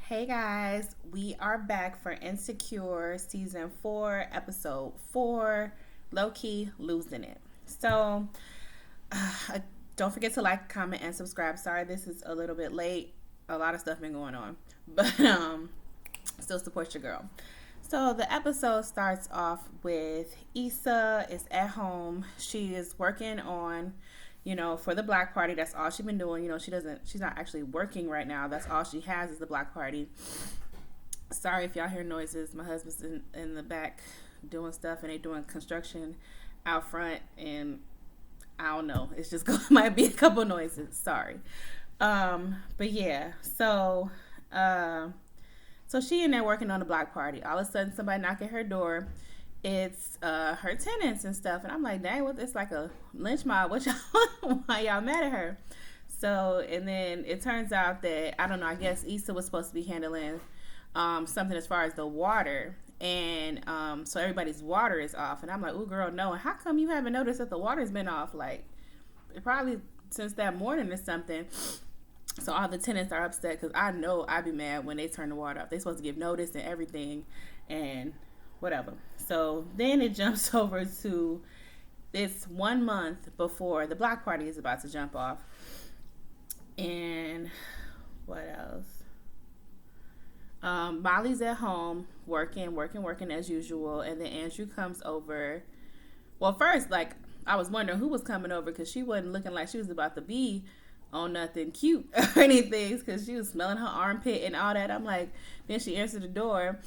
Hey guys, we are back for Insecure Season 4, Episode 4, Lowkey, Losing It. So, uh, don't forget to like, comment, and subscribe. Sorry this is a little bit late. A lot of stuff been going on. But, still support your girl. So, the episode starts off with Issa is at home. She is working on for the black party. That's all she's been doing. She's not actually working right now. That's all she has is the black party. Sorry if y'all hear noises. My husband's in the back doing stuff, and they doing construction out front, and I don't know. It's just might be a couple noises. Sorry. But yeah, so she in there working on the block party. All of a sudden, somebody knock at her door. It's her tenants and stuff, and I'm like, dang, what? It's like a lynch mob. What y'all? Why y'all mad at her? So, and then it turns out that I don't know. I guess Issa was supposed to be handling something as far as the water, and so everybody's water is off. And I'm like, ooh, girl, no. And how come you haven't noticed that the water's been off? Like, probably since that morning or something. So all the tenants are upset because I know I'd be mad when they turn the water off. They're supposed to give notice and everything, and whatever. So then it jumps over to this 1 month before the block party is about to jump off. And what else? Molly's at home working as usual. And then Andrew comes over. Well, first, like, I was wondering who was coming over because she wasn't looking like she was about to be on nothing cute or anything because she was smelling her armpit and all that. I'm like, then she answered the door.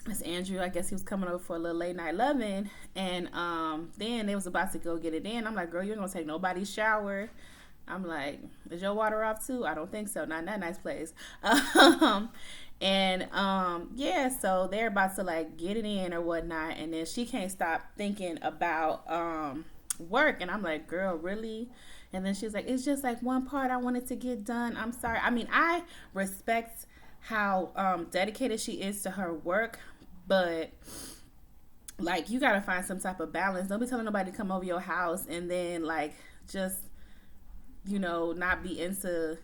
It's Andrew. I guess he was coming over for a little late night loving, and then they was about to go get it in. I'm like, girl, you ain't gonna take nobody's shower. I'm like, is your water off too? I don't think so. Not in that nice place. Yeah, so they're about to like get it in or whatnot, and then she can't stop thinking about work, and I'm like, girl, really? And then she's like, it's just like one part I wanted to get done. I'm sorry. I mean, I respect how dedicated she is to her work, but like, you gotta find some type of balance. Don't be telling nobody to come over your house and then like just not be into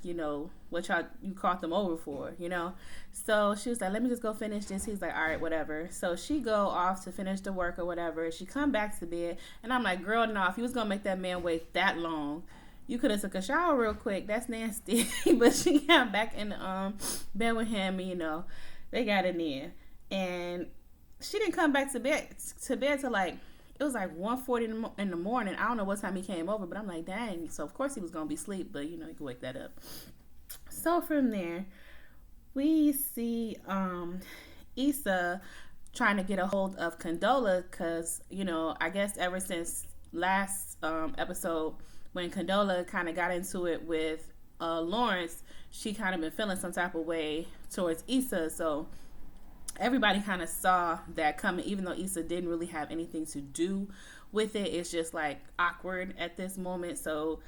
what you caught them over for. So she was like, let me just go finish this. He's like, all right, whatever. So she go off to finish the work or whatever. She come back to bed, and I'm like, girl, no, if you was gonna make that man wait that long, you could have took a shower real quick. That's nasty. But she got back in the bed with him, and they got it in. And she didn't come back to bed till like, it was like 1:40 in the morning. I don't know what time he came over, but I'm like, dang. So of course he was gonna be asleep, but you could wake that up. So from there, we see Issa trying to get a hold of Condola because I guess ever since last episode, when Condola kind of got into it with Lawrence, she kind of been feeling some type of way towards Issa. So everybody kind of saw that coming, even though Issa didn't really have anything to do with it. It's just like awkward at this moment. So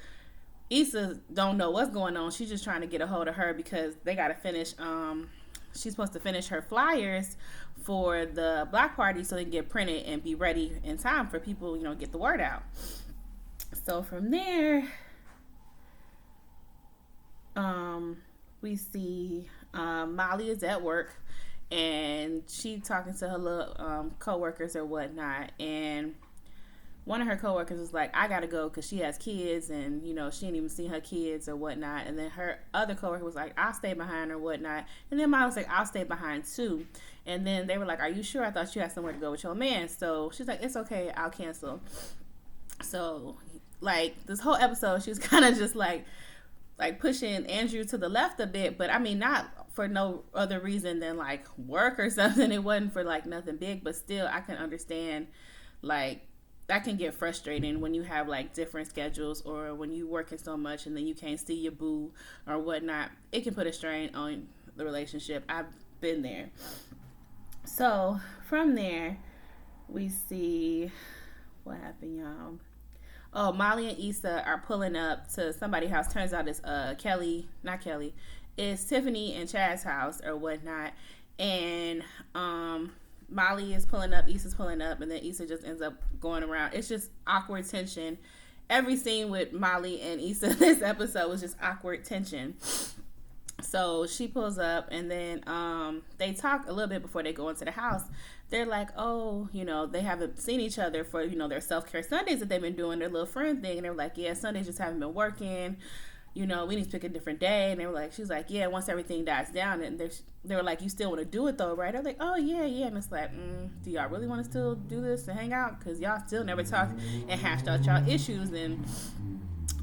Issa don't know what's going on. She's just trying to get a hold of her because they got to finish. She's supposed to finish her flyers for the block party so they can get printed and be ready in time for people, get the word out. So from there, we see Molly is at work, and she talking to her little co-workers or whatnot, and one of her co-workers was like, I gotta go because she has kids, and she ain't even seen her kids or whatnot. And then her other co-worker was like, I'll stay behind or whatnot. And then Molly was like, I'll stay behind too. And then they were like, are you sure? I thought you had somewhere to go with your man. So she's like, it's okay, I'll cancel. So like this whole episode, she was kind of just like pushing Andrew to the left a bit, but I mean, not for no other reason than like work or something. It wasn't for like nothing big, but still I can understand like that can get frustrating when you have like different schedules, or when you working so much and then you can't see your boo or whatnot. It can put a strain on the relationship. I've been there. So from there, we see what happened, y'all. Oh, Molly and Issa are pulling up to somebody's house. Turns out it's it's Tiffany and Chad's house or whatnot. And Molly is pulling up, Issa's pulling up, and then Issa just ends up going around. It's just awkward tension. Every scene with Molly and Issa this episode was just awkward tension. So she pulls up, and then they talk a little bit before they go into the house. They're like, oh, they haven't seen each other for, their self-care Sundays that they've been doing, their little friend thing. And they're like, yeah, Sundays just haven't been working. We need to pick a different day. And they were like, she's like, yeah, once everything dies down. And they were like, you still want to do it though, right? They're like, oh, yeah, yeah. And it's like, do y'all really want to still do this and hang out? Because y'all still never talked and hashed out y'all issues and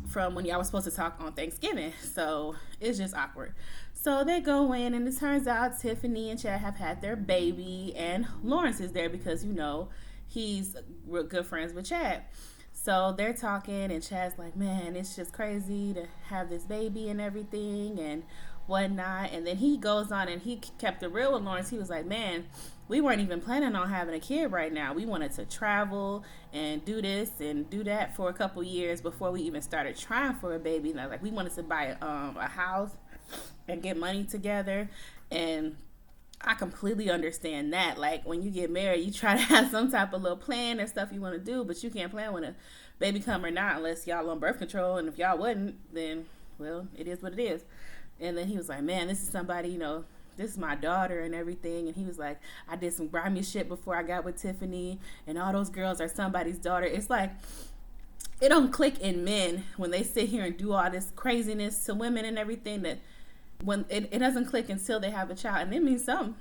from when y'all was supposed to talk on Thanksgiving. So it's just awkward. So they go in, and it turns out Tiffany and Chad have had their baby, and Lawrence is there because, he's real good friends with Chad. So they're talking, and Chad's like, man, it's just crazy to have this baby and everything and whatnot. And then he goes on, and he kept it real with Lawrence. He was like, man, we weren't even planning on having a kid right now. We wanted to travel and do this and do that for a couple years before we even started trying for a baby. And I was like, we wanted to buy a house and get money together. And I completely understand that. Like, when you get married, you try to have some type of little plan or stuff you want to do, but you can't plan when a baby come or not unless y'all on birth control. And if y'all wouldn't, then, well, it is what it is. And then he was like, man, this is somebody, this is my daughter and everything. And he was like, I did some grimy shit before I got with Tiffany, and all those girls are somebody's daughter. It's like, it don't click in men when they sit here and do all this craziness to women and everything, that when it doesn't click until they have a child. And it means a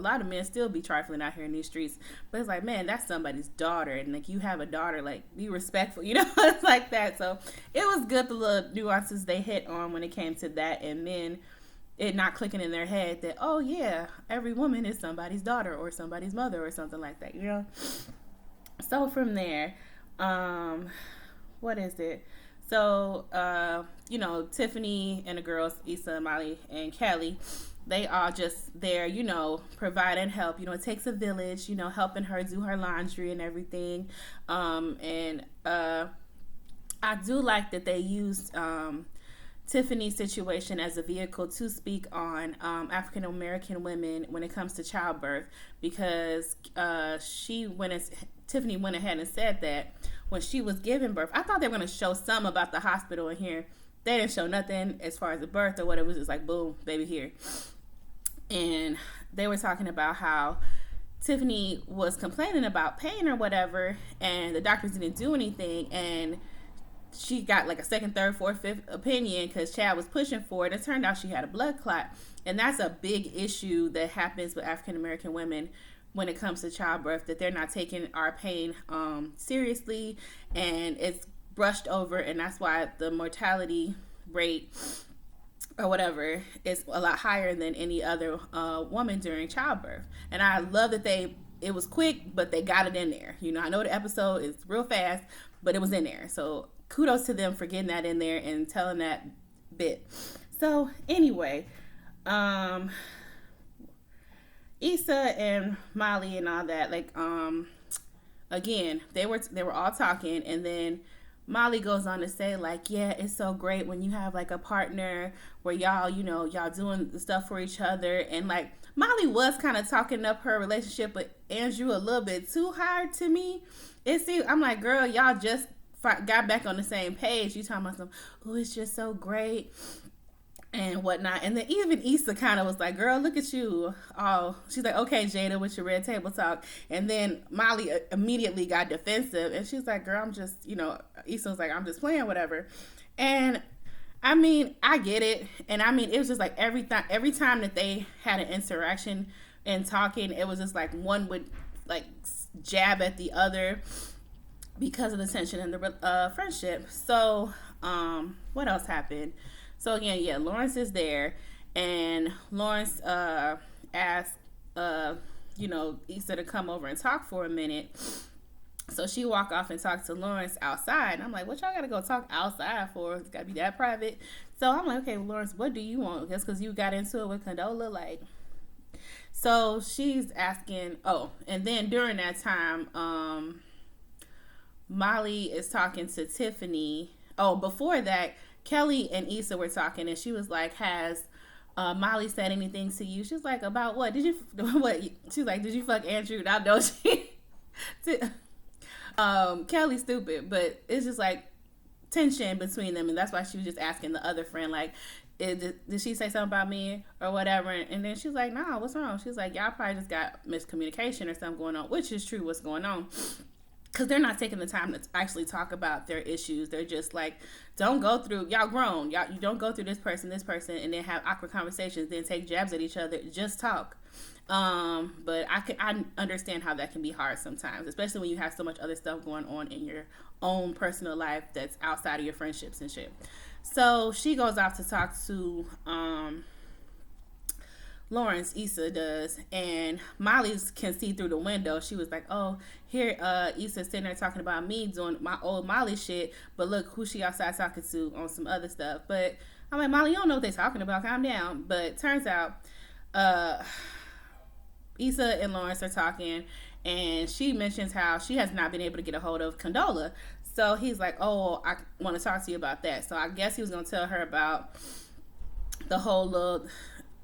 lot of men still be trifling out here in these streets, but it's like, man, that's somebody's daughter, and like, you have a daughter, like, be respectful, it's like that. So it was good, the little nuances they hit on when it came to that, and men it not clicking in their head that, oh yeah, every woman is somebody's daughter or somebody's mother or something like that, So from there, what is it? So, Tiffany and the girls, Issa, Molly, and Kelly, they all just there, provide and help. It takes a village, helping her do her laundry and everything. I do like that they used Tiffany's situation as a vehicle to speak on African American women when it comes to childbirth, because Tiffany went ahead and said that when she was giving birth, I thought they were going to show some about the hospital in here. They didn't show nothing as far as the birth or what. It was just like, boom, baby here. And they were talking about how Tiffany was complaining about pain or whatever, and the doctors didn't do anything, and she got like a second, third, fourth, fifth opinion because Chad was pushing for it. It turned out she had a blood clot, and that's a big issue that happens with African American women when it comes to childbirth, that they're not taking our pain seriously, and it's brushed over, and that's why the mortality rate or whatever is a lot higher than any other woman during childbirth. And I love that it was quick, but they got it in there. I know the episode is real fast, but it was in there. So kudos to them for getting that in there and telling that bit. So anyway, Issa and Molly and all that, like, again, they were all talking, and then Molly goes on to say, like, yeah, it's so great when you have like a partner where y'all doing the stuff for each other. And like, Molly was kind of talking up her relationship with Andrew a little bit too hard to me. I'm like, girl, y'all just got back on the same page. You talking about some, oh, it's just so great and whatnot. And then even Issa kind of was like, girl, look at you. Oh, she's like, okay, Jada, with your red table talk. And then Molly immediately got defensive, and she's like, girl, I'm just, Issa was like, I'm just playing, whatever. And I mean, I get it. And I mean, it was just like every time that they had an interaction and talking, it was just like one would like jab at the other because of the tension in the friendship. So what else happened? So again, yeah, Lawrence is there, and Lawrence asked, Issa to come over and talk for a minute. So she walked off and talked to Lawrence outside. And I'm like, what y'all gotta go talk outside for? It's gotta be that private. So I'm like, okay, Lawrence, what do you want? Just because you got into it with Condola, like. So she's asking, and then during that time, Molly is talking to Tiffany. Oh, before that, Kelly and Issa were talking, and she was like, has Molly said anything to you? She's like, about what? She's like, did you fuck Andrew? I know she. Kelly's stupid, but it's just like tension between them, and that's why she was just asking the other friend, like, Did she say something about me or whatever? And then she's like, nah, what's wrong? She's like, y'all probably just got miscommunication or something going on, which is true, what's going on. Because they're not taking the time to actually talk about their issues. They're just like, don't go through, y'all grown. You don't go through this person, and then have awkward conversations, then take jabs at each other. Just talk. But I understand how that can be hard sometimes, especially when you have so much other stuff going on in your own personal life that's outside of your friendships and shit. So she goes off to talk to Lawrence. Issa does, and Molly can see through the window. She was like, oh, here Issa sitting there talking about me doing my old Molly shit, but look who she outside talking to on some other stuff. But I'm like, Molly, you don't know what they're talking about, calm down. But turns out Issa and Lawrence are talking, and she mentions how she has not been able to get a hold of Condola. So he's like, oh, I want to talk to you about that. So I guess he was going to tell her about the whole little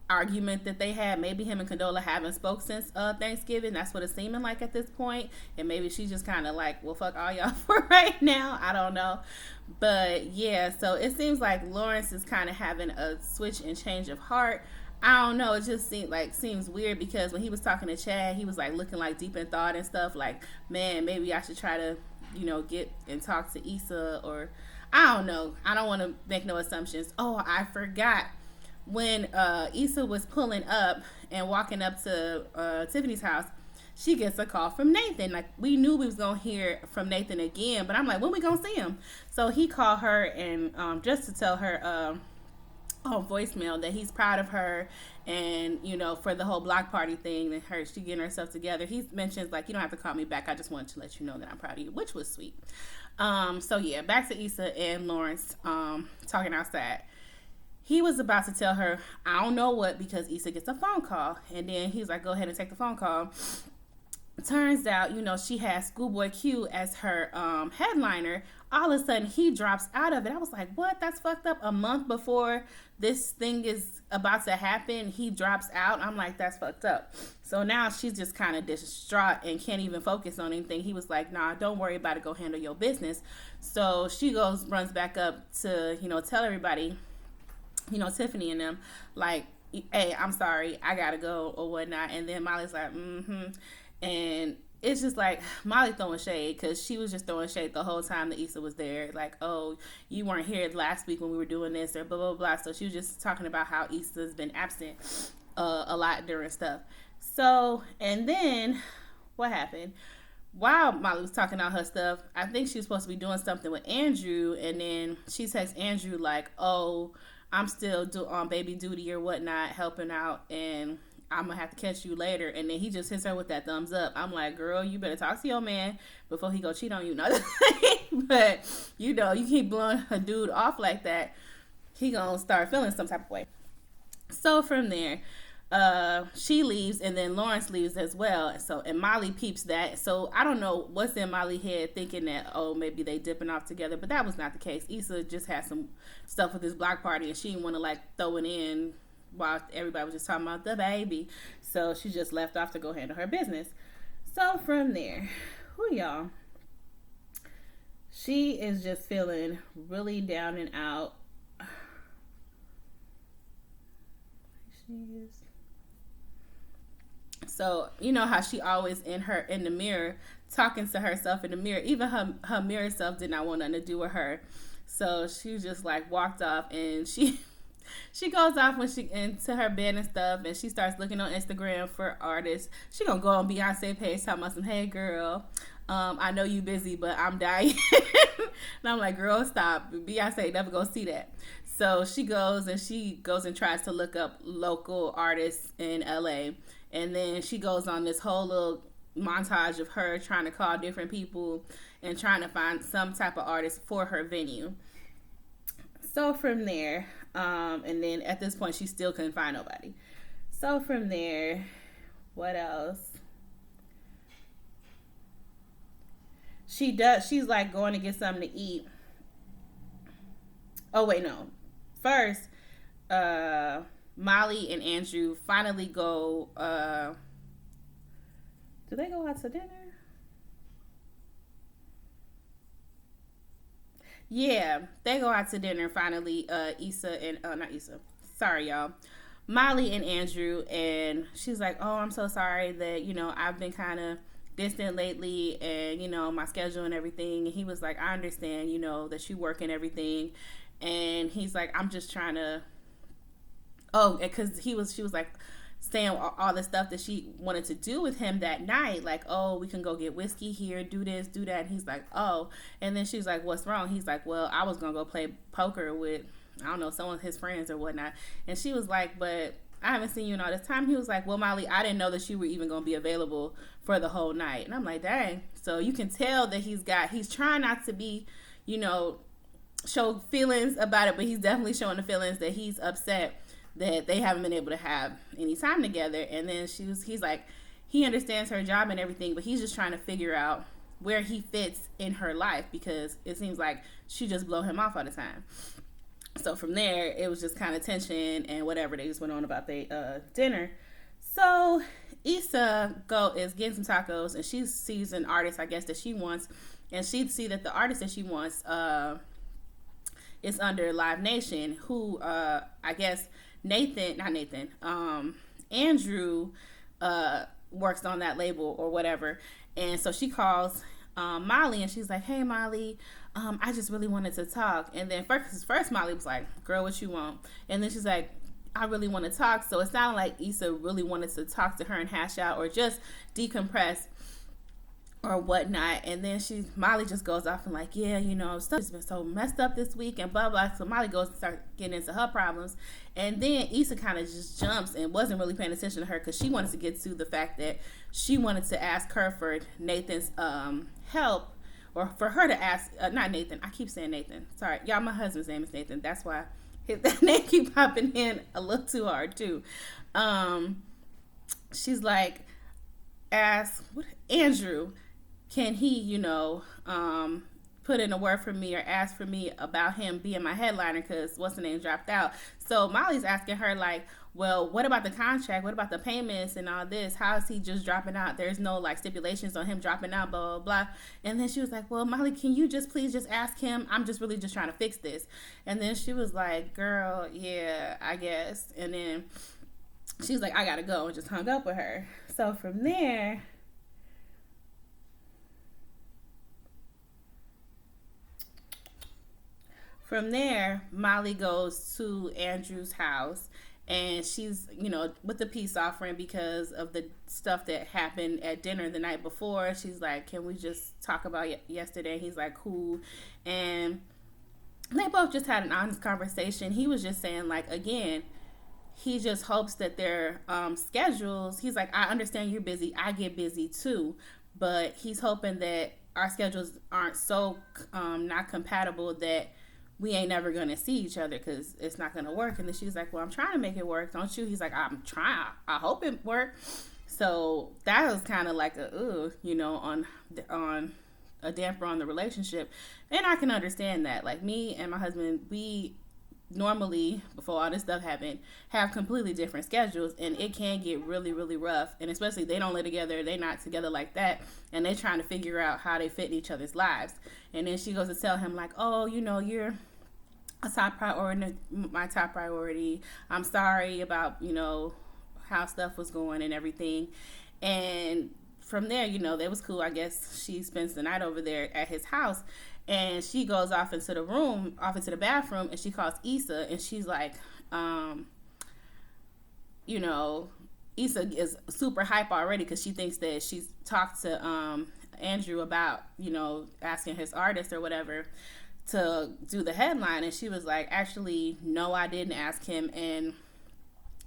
argument that they had. Maybe him and Condola haven't spoke since Thanksgiving. That's what it's seeming like at this point. And maybe she's just kind of like, well, fuck all y'all for right now. I don't know. But yeah, so it seems like Lawrence is kind of having a switch and change of heart. I don't know. It just seems weird because when he was talking to Chad, he was like looking like deep in thought and stuff. Like, man, maybe I should try to, get and talk to Issa, or I don't know. I don't want to make no assumptions. Oh, I forgot when Issa was pulling up and walking up to Tiffany's house. She gets a call from Nathan. Like, we knew we was gonna hear from Nathan again, but I'm like, when we gonna see him? So he called her and just to tell her on voicemail that he's proud of her, and for the whole block party thing, that she getting herself together. He mentions like, you don't have to call me back, I just wanted to let you know that I'm proud of you, which was sweet. So yeah, back to Issa and Lawrence talking outside. He was about to tell her I don't know what, because Issa gets a phone call, and then he's like, go ahead and take the phone call. Turns out, she has Schoolboy Q as her headliner. All of a sudden, he drops out of it. I was like, what? That's fucked up. A month before this thing is about to happen, he drops out. I'm like, that's fucked up. So now she's just kind of distraught and can't even focus on anything. He was like, nah, don't worry about it. Go handle your business. So she runs back up to, tell everybody, Tiffany and them, like, hey, I'm sorry, I gotta go or whatnot. And then Molly's like, and it's just like Molly throwing shade, because she was just throwing shade the whole time that Issa was there. Like, oh, you weren't here last week when we were doing this, or blah, blah, blah. So she was just talking about how Issa's been absent a lot during stuff. So, and then what happened? While Molly was talking about her stuff, I think she was supposed to be doing something with Andrew, and then she texts Andrew like, oh, I'm still on baby duty or whatnot, helping out, and I'm gonna have to catch you later. And then he just hits her with that thumbs up. I'm like, girl, you better talk to your man before he go cheat on you. But you keep blowing a dude off like that, he gonna start feeling some type of way. So from there, she leaves, and then Lawrence leaves as well. So, and Molly peeps that. So I don't know what's in Molly's head, thinking that, oh, maybe they dipping off together, but that was not the case. Issa just had some stuff with this block party, and she didn't want to like throw it in while everybody was just talking about the baby. So she just left off to go handle her business. So from there, y'all, she is just feeling really down and out. She is. So you know how she always in the mirror talking to herself in the mirror. Even her mirror self did not want nothing to do with her. So she just like walked off, and she goes off when she into her bed and stuff, and she starts looking on Instagram for artists. She gonna go on Beyonce page talking about some, hey girl, I know you busy, but I'm dying. And I'm like, girl, stop. Beyonce never gonna see that. So she goes and tries to look up local artists in LA. And then she goes on this whole little montage of her trying to call different people and trying to find some type of artist for her venue. So from there, and then at this point, she still couldn't find nobody. So from there, what else? She's like going to get something to eat. Oh, wait, no. First, Molly and Andrew finally go, do they go out to dinner? Yeah, they go out to dinner finally. Issa and not Issa. Sorry, y'all. Molly and Andrew, and she's like, "Oh, I'm so sorry that I've been kind of distant lately, and my schedule and everything." And he was like, "I understand, that you work and everything," and he's like, "I'm just trying to." Oh, because she was like saying all the stuff that she wanted to do with him that night, like, "Oh, we can go get whiskey here, do this, do that." And he's like, "Oh," and then she's like, "What's wrong?" He's like, "Well, I was gonna go play poker with, I don't know, some of his friends or whatnot." And she was like, "But I haven't seen you in all this time." He was like, "Well, Molly, I didn't know that you were even gonna be available for the whole night." And I'm like, "Dang!" So you can tell that he's trying not to be, you know, show feelings about it, but he's definitely showing the feelings that he's upset that they haven't been able to have any time together. And then he's like, he understands her job and everything, but he's just trying to figure out where he fits in her life, because it seems like she just blow him off all the time. So from there, it was just kind of tension and whatever. They just went on about their dinner. So Issa is getting some tacos, and she sees an artist, I guess, that she wants, and she see that the artist that she wants is under Live Nation, who I guess Andrew works on that label or whatever. And so she calls Molly, and she's like, "Hey, Molly, I just really wanted to talk." And then first Molly was like, "Girl, what you want?" And then she's like, "I really want to talk." So it sounded like Issa really wanted to talk to her and hash out or just decompress or whatnot. And then Molly just goes off and like, "Yeah, stuff has been so messed up this week and blah blah." So Molly goes and starts getting into her problems, and then Issa kind of just jumps and wasn't really paying attention to her, because she wanted to get to the fact that she wanted to ask her for Nathan's help, or for her to ask not Nathan, I keep saying Nathan, sorry y'all, my husband's name is Nathan, that's why that name keep popping in a little too hard too. She's like, ask Andrew, can he, put in a word for me or ask for me about him being my headliner, because what's the name dropped out. So Molly's asking her like, "Well, what about the contract? What about the payments and all this? How is he just dropping out? There's no like stipulations on him dropping out, blah, blah, blah." And then she was like, "Well, Molly, can you just please just ask him? I'm just really just trying to fix this." And then she was like, "Girl, yeah, I guess." And then she's like, "I gotta go," and just hung up with her. So from there, Molly goes to Andrew's house, and she's, with the peace offering because of the stuff that happened at dinner the night before. She's like, "Can we just talk about yesterday?" He's like, "Cool." And they both just had an honest conversation. He was just saying, like, again, he just hopes that their schedules, he's like, "I understand you're busy. I get busy too." But he's hoping that our schedules aren't so not compatible that we ain't never gonna see each other, because it's not gonna work. And then she was like, "Well, I'm trying to make it work, don't you?" He's like, "I'm trying. I hope it works." So that was kind of like on a damper on the relationship. And I can understand that. Like, me and my husband, we normally, before all this stuff happened, have completely different schedules, and it can get really, really rough. And especially they don't live together, they're not together like that, and they're trying to figure out how they fit in each other's lives. And then she goes to tell him like, "Oh, you're a top priority, my top priority. I'm sorry about, how stuff was going and everything." And from there, that was cool. I guess she spends the night over there at his house, and she goes off into the bathroom, and she calls Issa, and she's like, Issa is super hype already, because she thinks that she's talked to Andrew about, asking his artist or whatever to do the headline. And she was like, "Actually, no, I didn't ask him, and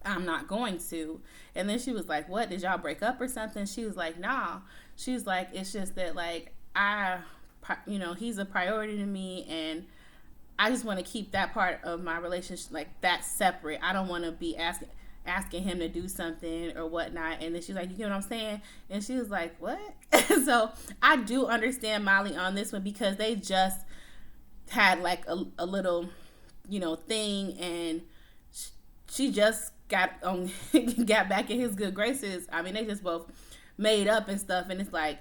I'm not going to." And then she was like, "What, did y'all break up or something?" She was like, "Nah." She was like, "It's just that, like, he's a priority to me, and I just want to keep that part of my relationship like that separate. I don't want to be asking him to do something or whatnot." And then she's like, "You get what I'm saying?" And she was like, "What?" So I do understand Molly on this one, because they just had like a little, thing, and she just got got back in his good graces. I mean, they just both made up and stuff, and it's like,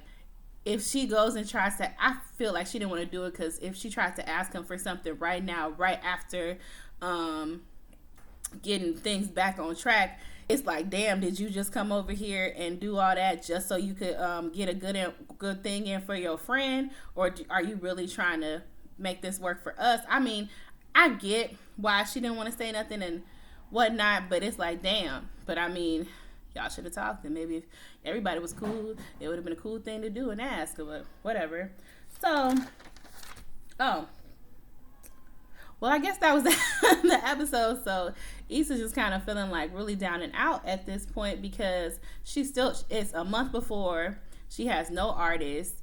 if she goes and tries to, I feel like she didn't want to do it, because if she tries to ask him for something right now, right after getting things back on track, it's like, damn, did you just come over here and do all that just so you could get a good thing in for your friend, or are you really trying to make this work for us? I mean, I get why she didn't want to say nothing and whatnot, but it's like, damn. But I mean, y'all should have talked, and maybe if everybody was cool, it would have been a cool thing to do and ask, but whatever. So, oh, well, I guess that was the episode. So Issa's just kind of feeling like really down and out at this point, because it's a month before, she has no artist.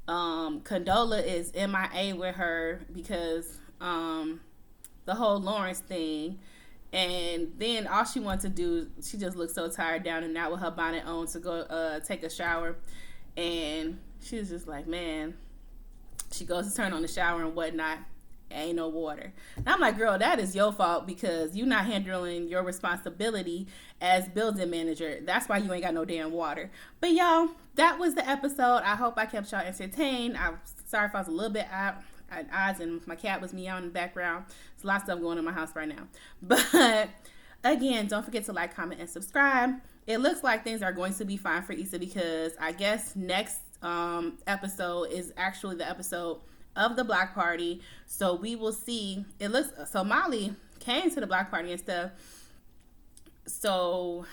Condola is MIA with her because the whole Lawrence thing. And then all she wants to do, she just looks so tired, down and out with her bonnet on, to go take a shower. And she's just like, man, she goes to turn on the shower and whatnot. Ain't no water. And I'm like, girl, that is your fault, because you're not handling your responsibility as building manager. That's why you ain't got no damn water. But y'all, that was the episode. I hope I kept y'all entertained. I'm sorry if I was a little bit out at odds and my cat was meowing in the background. There's a lot of stuff going on in my house right now. But again, don't forget to like, comment, and subscribe. It looks like things are going to be fine for Issa, because I guess next episode is actually the episode of the block party. So we will see. It looks, so Molly came to the block party and stuff. So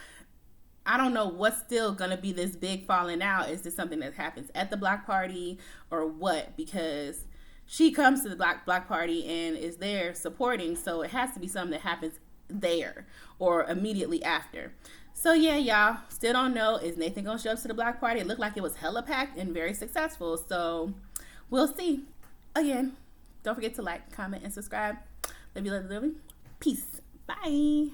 I don't know what's still gonna be this big falling out. Is this something that happens at the block party or what? Because she comes to the block party and is there supporting, so it has to be something that happens there or immediately after. So yeah, y'all, still don't know. Is Nathan gonna show up to the block party? It looked like it was hella packed and very successful. So we'll see. Again, don't forget to like, comment, and subscribe. Love you, love you, love you. Peace. Bye.